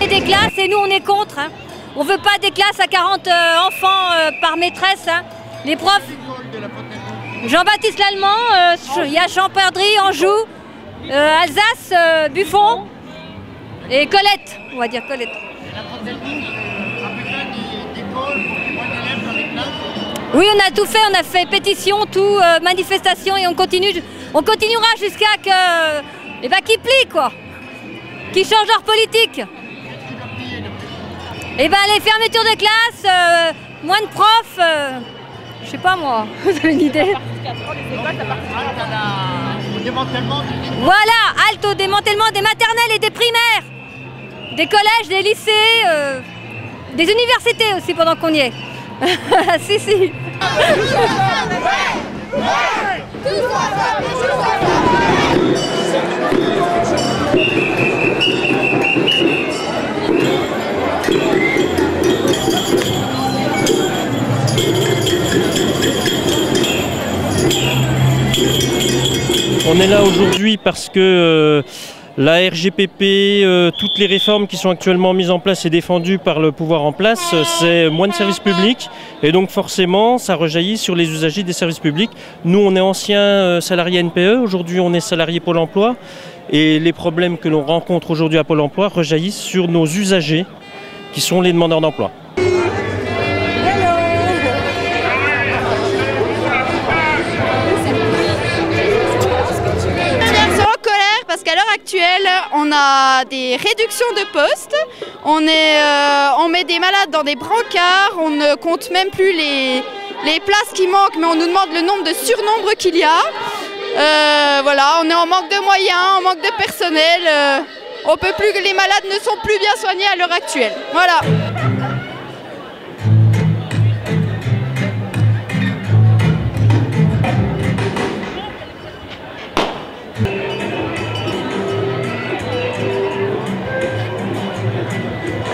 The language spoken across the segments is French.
Des classes et nous on est contre. Hein. On veut pas des classes à 40 enfants par maîtresse. Hein. Les profs, Jean-Baptiste Lallemand, il y a Champerdry, Anjou, Alsace, Buffon et Colette, on va dire Colette. Oui, on a tout fait, on a fait pétition, tout, manifestation et on continuera jusqu'à que, qu'ils plient quoi, qu'ils changent leur politique. Et ben les fermetures de classe, moins de profs, je sais pas moi, vous avez une idée? Voilà, halte au démantèlement des maternelles et des primaires, des collèges, des lycées, des universités aussi pendant qu'on y est. Si, si. On est là aujourd'hui parce que la RGPP, toutes les réformes qui sont actuellement mises en place et défendues par le pouvoir en place, c'est moins de services publics et donc forcément ça rejaillit sur les usagers des services publics. Nous on est anciens salariés NPE, aujourd'hui on est salariés Pôle emploi et les problèmes que l'on rencontre aujourd'hui à Pôle emploi rejaillissent sur nos usagers qui sont les demandeurs d'emploi. Parce qu'à l'heure actuelle, on a des réductions de postes, on met des malades dans des brancards, on ne compte même plus les places qui manquent, mais on nous demande le nombre de surnombre qu'il y a. Voilà, on est en manque de moyens, en manque de personnel, on peut plus, les malades ne sont plus bien soignés à l'heure actuelle. Voilà.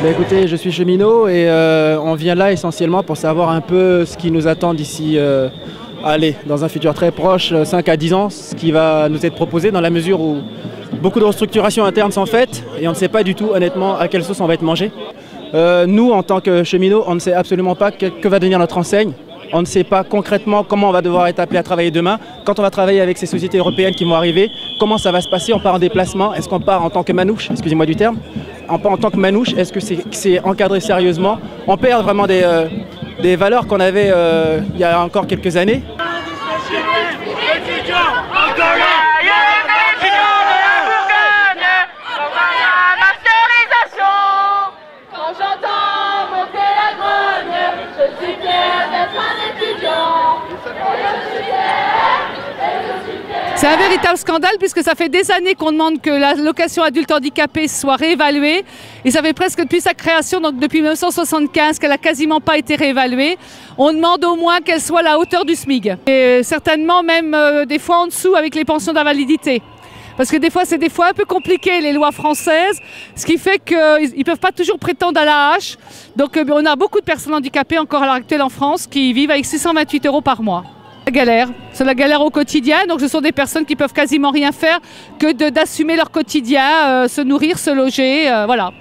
Écoutez, je suis cheminot et on vient là essentiellement pour savoir un peu ce qui nous attend d'ici, dans un futur très proche, 5 à 10 ans, ce qui va nous être proposé dans la mesure où beaucoup de restructurations internes sont faites et on ne sait pas du tout honnêtement à quelle sauce on va être mangé. Nous, en tant que cheminots, on ne sait absolument pas que va devenir notre enseigne. On ne sait pas concrètement comment on va devoir être appelé à travailler demain. Quand on va travailler avec ces sociétés européennes qui vont arriver, comment ça va se passer? On part en déplacement? Est-ce qu'on part en tant que manouche? Excusez-moi du terme. En tant que manouche, est-ce que c'est encadré sérieusement? On perd vraiment des valeurs qu'on avait il y a encore quelques années. C'est un véritable scandale puisque ça fait des années qu'on demande que la location adulte handicapé soit réévaluée et ça fait presque depuis sa création, donc depuis 1975, qu'elle n'a quasiment pas été réévaluée. On demande au moins qu'elle soit à la hauteur du SMIC et certainement même des fois en dessous avec les pensions d'invalidité. Parce que des fois, c'est des fois un peu compliqué les lois françaises, ce qui fait qu'ils ne peuvent pas toujours prétendre à l'AH. Donc on a beaucoup de personnes handicapées encore à l'heure actuelle en France qui vivent avec 628 € par mois. La galère, c'est la galère au quotidien, donc ce sont des personnes qui peuvent quasiment rien faire que d'assumer leur quotidien, se nourrir, se loger, voilà.